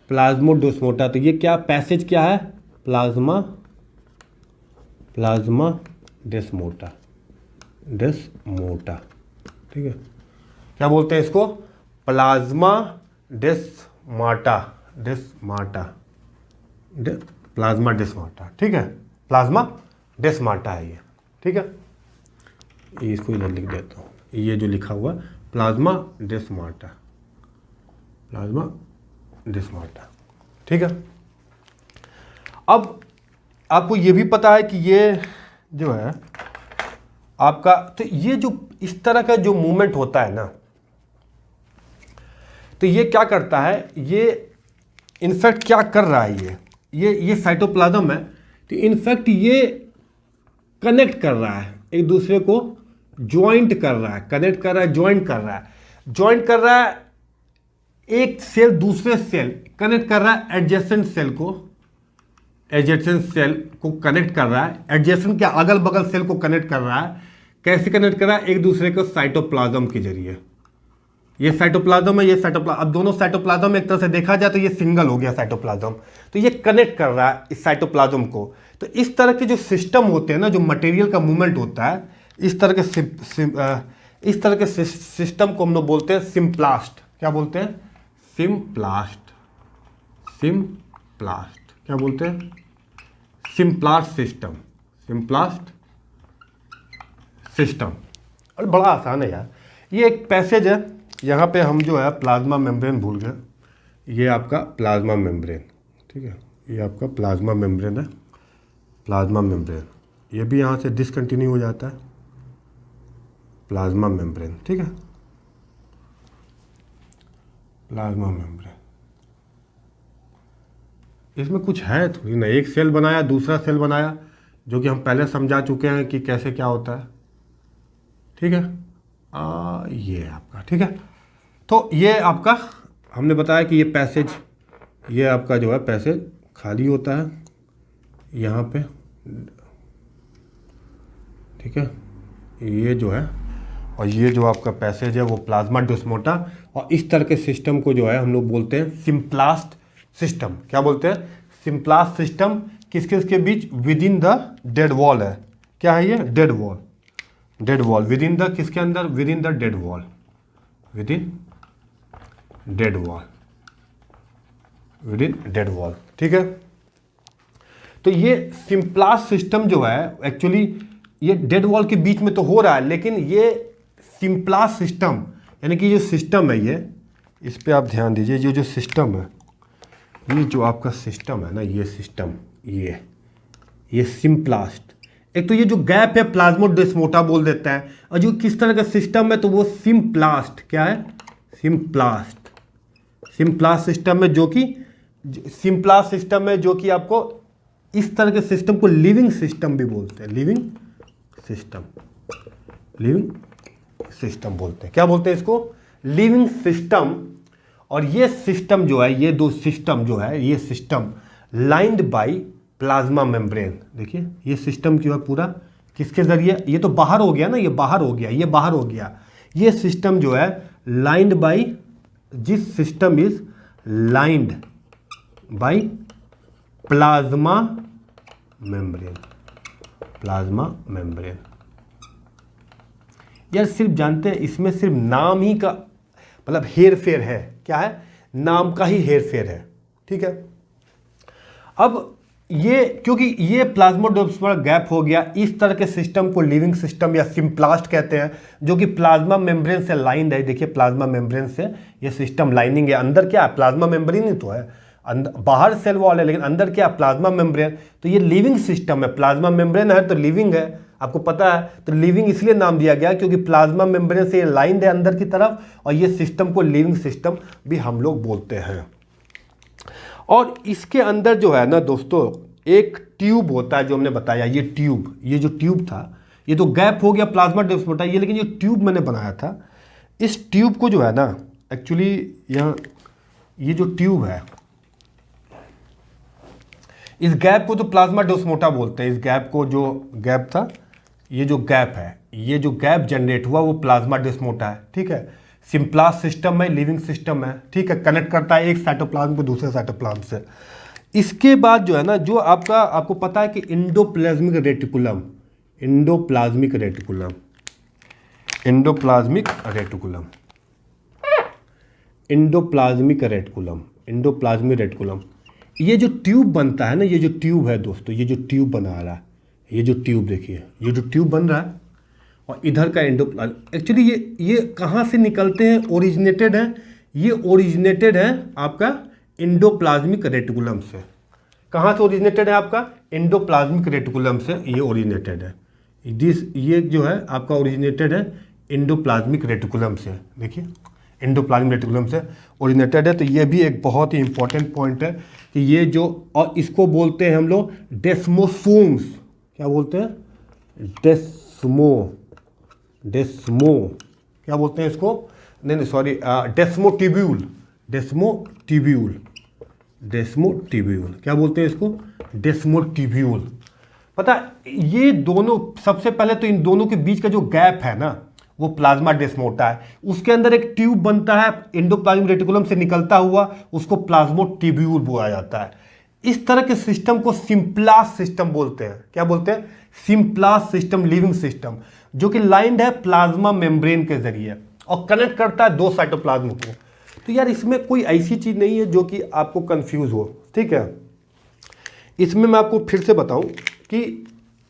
S1: प्लाज्मोडेस्मोटा। तो ये क्या पैसेज क्या है? प्लाज्मा डेस्मोटा, ठीक है। क्या बोलते हैं इसको? प्लाज्मा डेस्माटा, ठीक है। प्लाज्मा डेस्माटा है ये, ठीक है। इसको इधर लिख देता हूँ, ये जो लिखा हुआ प्लाज्मा डेस्माटा, ठीक है। अब आपको ये भी पता है कि ये जो है आपका, तो ये जो इस तरह का जो मूवमेंट होता है ना, तो ये क्या करता है, ये इनफैक्ट क्या कर रहा है, ये साइटोप्लाज्म है, तो इनफैक्ट ये कनेक्ट कर रहा है, एक दूसरे को ज्वाइंट कर रहा है, कनेक्ट कर रहा है, ज्वाइंट कर रहा है, ज्वाइंट कर रहा है, एक सेल दूसरे सेल कनेक्ट कर रहा है, एडजेसेंट सेल को, एडजेसेंट सेल को कनेक्ट कर रहा है, एडजेसेंट के अगल बगल सेल को कनेक्ट कर रहा है। कैसे कनेक्ट कर रहा है? एक दूसरे को साइटोप्लाज्म के जरिए। ये साइटोप्लाज्म है, ये साइटोप्लाज्म, अब दोनों साइटोप्लाज्म एक तरह से देखा जाए तो ये सिंगल हो गया साइटोप्लाज्म, तो ये कनेक्ट कर रहा है इस साइटोप्लाज्म को। तो इस तरह के जो सिस्टम होते हैं ना, जो मटेरियल का मूवमेंट होता है, इस तरह के सिस्टम को हम लोग बोलते हैं सिम्प्लास्ट। क्या बोलते हैं? सिम्प्लास्ट। सिम्प्लास्ट क्या बोलते हैं? Symplast system. Symplast system. और बड़ा आसान है यार, ये एक पैसेज है, यहाँ पे हम जो है प्लाज्मा मेम्ब्रेन भूल गए, ये आपका प्लाज्मा मेम्ब्रेन, ठीक है, ये आपका प्लाज्मा मेम्ब्रेन है, प्लाज्मा मेम्ब्रेन, ये भी यहाँ से डिसकंटिन्यू हो जाता है, प्लाज्मा मेम्ब्रेन, ठीक है, प्लाज्मा मेम्ब्रेन। इसमें कुछ है थोड़ी ना, एक सेल बनाया, दूसरा सेल बनाया, जो कि हम पहले समझा चुके हैं कि कैसे क्या होता है, ठीक है। ये आपका, ठीक है, तो ये आपका हमने बताया कि ये पैसेज, ये आपका जो है पैसेज खाली होता है यहाँ पे, ठीक है, ये जो है, और ये जो आपका पैसेज है वो प्लाज्मा डेस्मोटा, और इस तरह के सिस्टम को जो है हम लोग बोलते हैं सिम्प्लास्ट सिस्टम। क्या बोलते हैं? Symplast system. किसके इसके बीच? Within the dead wall है। क्या है ये? Dead wall. Dead wall within the, किसके अंदर? Within the dead wall, within dead wall, within dead wall, ठीक है। तो ये सिम्प्लास्ट सिस्टम जो है एक्चुअली ये डेड वॉल के बीच में तो हो रहा है, लेकिन ये सिम्प्लास्ट सिस्टम, यानी कि जो सिस्टम है ये, इस पे आप ध्यान दीजिए, ये जो सिस्टम है, ये जो आपका सिस्टम है ना, ये सिस्टम, ये सिम्प्लास्ट, एक तो ये जो गैप है प्लाज्मोडेस्मोटा बोल देता है, और जो किस तरह का सिस्टम है तो वो सिम्प्लास्ट। क्या है? सिम्प्लास्ट। सिम्प्लास्ट सिस्टम में, जो कि सिम्प्लास्ट सिस्टम में जो कि आपको इस तरह के सिस्टम को लिविंग सिस्टम भी बोलते हैं, लिविंग सिस्टम, लिविंग सिस्टम बोलते हैं। क्या बोलते हैं इसको? Living system. और ये सिस्टम जो है, ये दो सिस्टम जो है, ये system lined by plasma membrane. देखिए ये सिस्टम जो है पूरा किसके जरिए, ये तो बाहर हो गया ना, ये बाहर हो गया, ये बाहर हो गया, ये सिस्टम जो है लाइंड बाय, जिस system is lined by plasma membrane, plasma membrane. यार सिर्फ जानते हैं, इसमें सिर्फ नाम ही का मतलब हेर फेर है। क्या है? नाम का ही हेर फेर है, ठीक है। अब ये, क्योंकि ये प्लाज्मोडेस्मोटा गैप हो गया, इस तरह के सिस्टम को लिविंग सिस्टम या सिम्प्लास्ट कहते हैं, जो कि प्लाज्मा मेम्ब्रेन से लाइंड है। देखिए प्लाज्मा मेम्ब्रेन से ये सिस्टम लाइनिंग है, अंदर क्या है? प्लाज्मा मेम्ब्रेन ही तो है, अंदर बाहर सेल वॉल है, लेकिन अंदर क्या? Plasma membrane. तो ये लिविंग सिस्टम है, प्लाज्मा मेम्ब्रेन है तो लिविंग है, आपको पता है। तो लिविंग इसलिए नाम दिया गया क्योंकि प्लाज्मा मेम्ब्रेन से ये लाइंड है अंदर की तरफ, और ये सिस्टम को लिविंग सिस्टम भी हम लोग बोलते हैं। और इसके अंदर जो है ना दोस्तों, एक ट्यूब होता है, जो हमने बताया, ये ट्यूब, ये जो ट्यूब था, ये तो गैप हो गया प्लाज्मा डेस्मोटा, ये लेकिन ये ट्यूब मैंने बनाया था, इस ट्यूब को जो है ना एक्चुअली यहाँ, ये जो ट्यूब है, इस गैप को तो प्लाज्मा डेस्मोटा बोलते हैं। इस गैप को, जो गैप था, ये जो गैप है, ये जो गैप जनरेट हुआ वो प्लाज्मा डेस्मोटा है, ठीक है। सिम्प्लास्ट सिस्टम है, लिविंग सिस्टम है, ठीक है, कनेक्ट करता है एक साइटोप्लाज्म को दूसरे साइटोप्लाज्म से। इसके बाद जो है ना, जो आपको पता है कि endoplasmic reticulum, endoplasmic reticulum, endoplasmic reticulum, endoplasmic reticulum, endoplasmic reticulum, ये जो ट्यूब बनता है ना, ये जो ट्यूब है दोस्तों, ये जो ट्यूब बना रहा है, ये जो ट्यूब देखिए, ये जो ट्यूब बन रहा है, और इधर का एंडोप्लाज्म, एक्चुअली ये कहाँ से निकलते हैं? ओरिजिनेटेड है, ये ओरिजिनेटेड है आपका एंडोप्लाज्मिक रेटिकुलम से। कहाँ से ओरिजिनेटेड है आपका? एंडोप्लाज्मिक रेटिकुलम से ये ओरिजिनेटेड है। ये जो है आपका ओरिजिनेटेड है एंडोप्लाज्मिक रेटिकुलम से। देखिए एंडोप्लाज्मिक रेटिकुलम से ओरिजिनेटेड है। तो ये भी एक बहुत ही इंपॉर्टेंट पॉइंट है कि ये जो, और इसको बोलते हैं हम लोग डेस्मोसोम्स। क्या बोलते हैं? डेस्मो क्या बोलते हैं इसको? नहीं सॉरी, डेस्मोटिब्यूल क्या बोलते हैं इसको? डेस्मोटिब्यूल। पता ये दोनों, सबसे पहले तो इन दोनों के बीच का जो गैप है ना वो प्लाज्मा डेस्मोटा है। उसके अंदर एक ट्यूब बनता है एंडोप्लाज्मिक रेटिकुलम से निकलता हुआ, उसको प्लाज्मोटिब्यूल बोला जाता है। इस तरह के सिस्टम को सिंप्लास सिस्टम बोलते हैं। क्या बोलते हैं? सिंप्लास सिस्टम, लिविंग सिस्टम, जो कि लाइंड है प्लाज्मा मेम्ब्रेन के जरिए और कनेक्ट करता है दो साइटोप्लाज्म को। तो यार इसमें कोई ऐसी चीज नहीं है जो कि आपको कंफ्यूज हो, ठीक है। इसमें मैं आपको फिर से बताऊं कि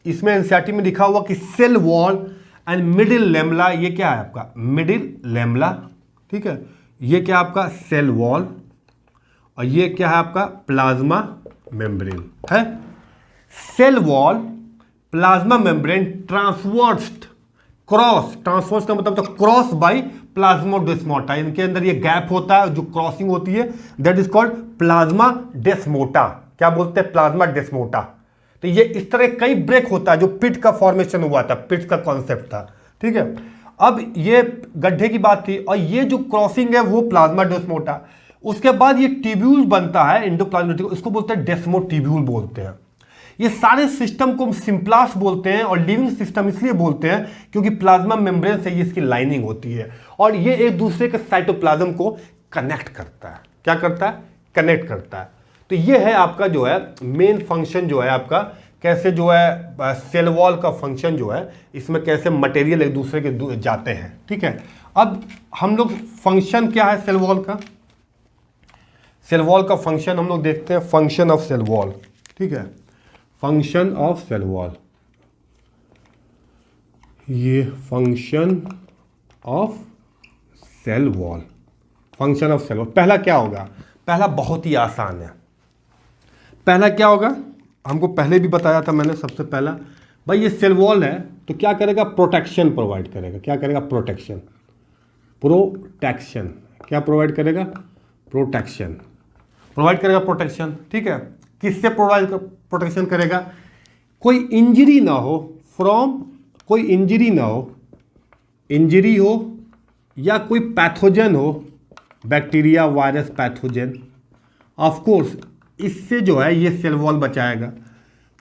S1: इसमें एनसीईआरटी में लिखा हुआ कि cell wall and middle lamella, ये क्या है आपका? मिडिल लेमला, ठीक है। ये क्या आपका? सेल वॉल, और ये क्या है आपका? प्लाज्मा मेम्ब्रेन है। Cell wall, plasma membrane transversed transverse का मतलब तो क्रॉस बाय प्लाज्मोडेस्मोटा। इनके अंदर ये गैप होता है जो क्रॉसिंग होती है, दैट इज कॉल्ड प्लाज्मा डेस्मोटा। क्या बोलते हैं? प्लाज्मा डेस्मोटा। तो ये इस तरह कई ब्रेक होता है, जो पिट का फॉर्मेशन हुआ था, पिट का कॉन्सेप्ट था, ठीक है। अब ये गड्ढे की बात थी, और ये जो क्रॉसिंग है वो प्लाज्मा डेस्मोटा। उसके बाद ये टिब्यूल बनता है एंडोप्लाज्मिक, इसको बोलते हैं डेस्मोटिब्यूल बोलते हैं। ये सारे सिस्टम को सिंप्लास बोलते हैं, और लिविंग सिस्टम इसलिए बोलते हैं क्योंकि प्लाज्मा मेम्ब्रेन से ये इसकी लाइनिंग होती है, और ये एक दूसरे के साइटोप्लाज्म को कनेक्ट करता है। क्या करता है? कनेक्ट करता है। तो ये है आपका जो है मेन फंक्शन जो है आपका, कैसे जो है सेल वॉल का फंक्शन जो है, इसमें कैसे मटेरियल एक दूसरे के जाते हैं, ठीक है। अब हम लोग फंक्शन क्या है सेल वॉल का? सेल वॉल का फंक्शन हम लोग देखते हैं, फंक्शन ऑफ सेल वॉल, ठीक है। फंक्शन ऑफ सेल वॉल, ये function of cell wall, function of cell wall. पहला क्या होगा? पहला बहुत ही आसान है। पहला क्या होगा? हमको पहले भी बताया था मैंने, सबसे पहला भाई ये सेल वॉल है तो क्या करेगा? प्रोटेक्शन प्रोवाइड करेगा। क्या करेगा? प्रोटेक्शन। प्रोटेक्शन क्या प्रोवाइड करेगा? प्रोटेक्शन प्रोवाइड करेगा, प्रोटेक्शन, ठीक है। किससे प्रोटेक्शन करेगा? कोई इंजरी ना हो, कोई इंजरी ना हो, इंजरी हो या कोई पैथोजन हो, bacteria, virus, pathogen, of course इससे जो है ये सेल वॉल बचाएगा।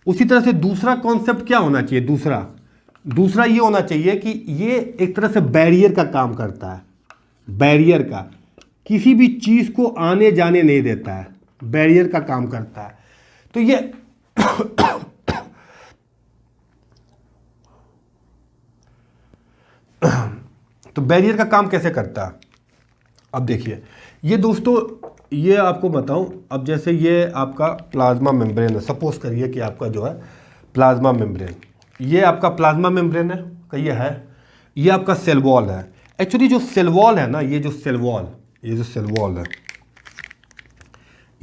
S1: उसी तरह से दूसरा कॉन्सेप्ट क्या होना चाहिए? दूसरा ये होना चाहिए कि ये एक तरह से बैरियर का काम करता है। बैरियर का, किसी भी चीज को आने जाने नहीं देता है, बैरियर का काम करता है। तो ये तो बैरियर का काम कैसे करता है? अब देखिए ये दोस्तों, ये आपको बताऊं, अब जैसे ये आपका प्लाज्मा मेम्ब्रेन है, सपोज करिए कि आपका जो है प्लाज्मा मेम्ब्रेन, ये आपका प्लाज्मा मेम्ब्रेन है, ये आपका सेल वॉल है। एक्चुअली जो सेल वॉल है ना, ये जो सेल वॉल है,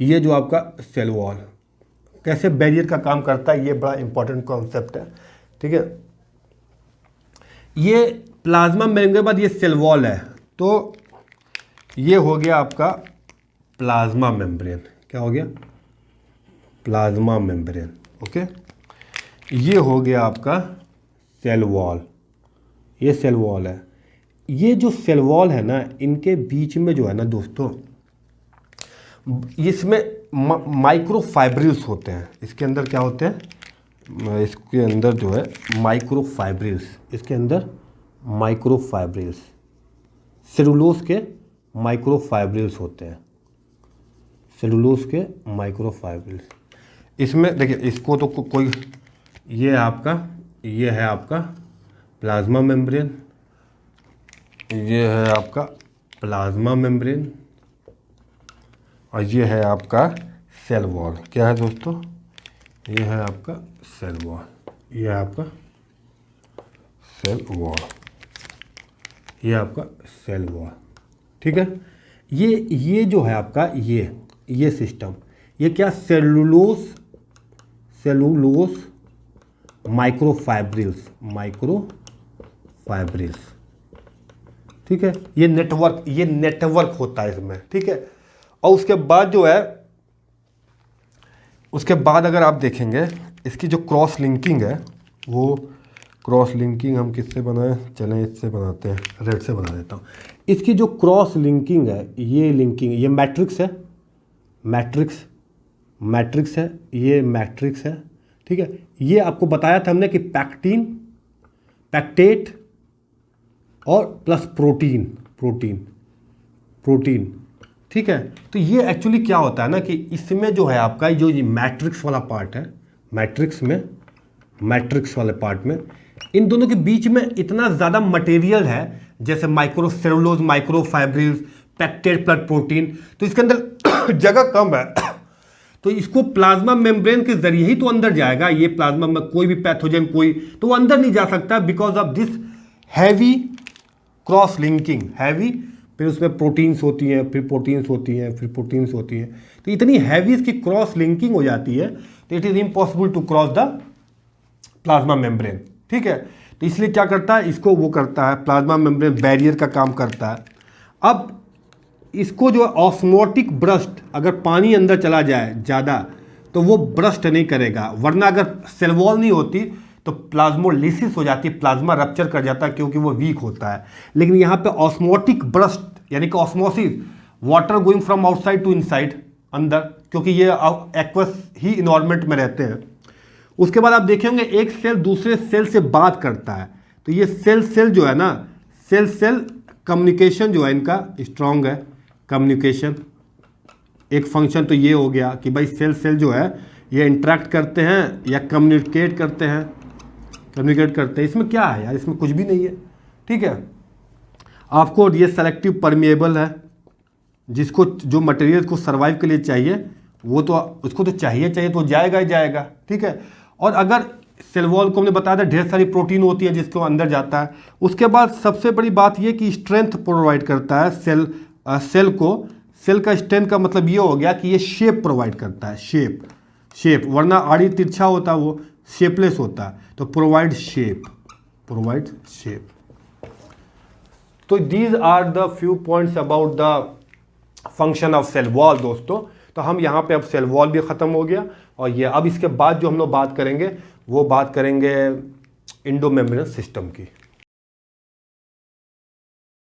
S1: ये जो आपका सेल वॉल कैसे बैरियर का काम करता है, ये बड़ा इंपॉर्टेंट कॉन्सेप्ट है, ठीक है। ये प्लाज्मा मेम्ब्रेन के बाद ये सेल वॉल है, तो ये हो गया आपका प्लाज्मा मेम्ब्रेन। क्या हो गया? Plasma membrane, okay. ये हो गया आपका सेल वॉल, ये सेल वॉल है। ये जो सेल वॉल है ना, इनके बीच में जो है ना दोस्तों, इसमें माइक्रोफाइब्रिल्स होते हैं। इसके अंदर क्या होते हैं? इसके अंदर जो है माइक्रोफाइब्रिल्स, इसके अंदर माइक्रोफाइब्रिल्स, सेलुलोज के माइक्रोफाइब्रिल्स होते हैं, सेलुलोज के माइक्रोफाइब्रिल्स। इसमें देखिए, इसको तो कोई, ये है आपका प्लाज्मा मेम्ब्रेन, ये है आपका प्लाज्मा मेम्ब्रेन, और ये है आपका सेल वॉल। क्या है दोस्तों? ये है आपका सेल वॉल, ये है आपका सेल वॉल, ये आपका सेल वॉल, ठीक है। ये जो है आपका, ये सिस्टम, ये क्या, सेलुलोज माइक्रोफाइब्रिल्स, ठीक है। ये नेटवर्क होता है इसमें, ठीक है। और उसके बाद जो है, उसके बाद अगर आप देखेंगे इसकी जो क्रॉस लिंकिंग है, वो क्रॉस लिंकिंग हम किससे बनाएं, चलें इससे बनाते हैं, रेड से बना देता हूँ। इसकी जो क्रॉस लिंकिंग है, ये लिंकिंग, ये मैट्रिक्स है, मैट्रिक्स है, ये मैट्रिक्स है, ठीक है। ये आपको बताया था हमने कि पैक्टीन, पैक्टेट और प्लस प्रोटीन, ठीक है। तो ये एक्चुअली क्या होता है ना कि इसमें जो है आपका जो ये मैट्रिक्स वाला पार्ट है, मैट्रिक्स वाले पार्ट में इन दोनों के बीच में इतना ज़्यादा मटेरियल है, जैसे माइक्रोसेलुलोज माइक्रोफाइब्रिल्स, पैक्टेट प्लस प्रोटीन, तो इसके अंदर जगह कम है। तो इसको प्लाज्मा मेम्ब्रेन के जरिए ही तो अंदर जाएगा। ये प्लाज्मा में कोई भी पैथोजन तो वो अंदर नहीं जा सकता because of this heavy cross linking, heavy, फिर उसमें प्रोटीन्स होती हैं, फिर प्रोटीन्स होती हैं, तो इतनी हैवी इसकी क्रॉस लिंकिंग हो जाती है, तो it is impossible to cross the plasma membrane, ठीक है। तो इसलिए क्या करता है, इसको वो करता है, प्लाज्मा मेम्ब्रेन बैरियर का काम करता है। अब इसको जो ऑस्मोटिक ब्रस्ट, अगर पानी अंदर चला जाए ज़्यादा तो वो ब्रस्ट नहीं करेगा, वरना अगर सेल वॉल नहीं होती तो प्लाज्मोलिसिस हो जाती है, प्लाज्मा रप्चर कर जाता है क्योंकि वो वीक होता है। लेकिन यहाँ पे ऑस्मोटिक ब्रस्ट यानी कि osmosis, water going from outside to inside, अंदर, क्योंकि ये एक्वस ही इन्वायरमेंट में रहते हैं। उसके बाद आप देखेंगे एक सेल दूसरे सेल से बात करता है, तो ये सेल जो है ना, सेल कम्युनिकेशन जो है इनका स्ट्रांग है, कम्युनिकेशन एक फंक्शन तो ये हो गया कि भाई सेल जो है ये इंटरेक्ट करते हैं या कम्युनिकेट करते हैं। इसमें क्या है यार, इसमें कुछ भी नहीं है, ठीक है। आपको ये सेलेक्टिव परमिएबल है, जिसको जो मटेरियल को सर्वाइव के लिए चाहिए वो तो उसको तो चाहिए तो जाएगा ही जाएगा, ठीक है। और अगर सेल वॉल को हमने बताया था ढेर सारी प्रोटीन होती है जिसको अंदर जाता है। उसके बाद सबसे बड़ी बात ये कि स्ट्रेंथ प्रोवाइड करता है सेल को। सेल का स्ट्रेंथ का मतलब ये हो गया कि ये शेप प्रोवाइड करता है, शेप, वरना आड़ी तिरछा होता है वो शेपलेस होता है, तो प्रोवाइड शेप। तो these are the few points about the function of cell wall दोस्तों। तो हम यहाँ पे अब सेल वॉल भी ख़त्म हो गया, और ये अब इसके बाद जो हम लोग बात करेंगे वो बात करेंगे एंडोमेम्ब्रेनस सिस्टम की।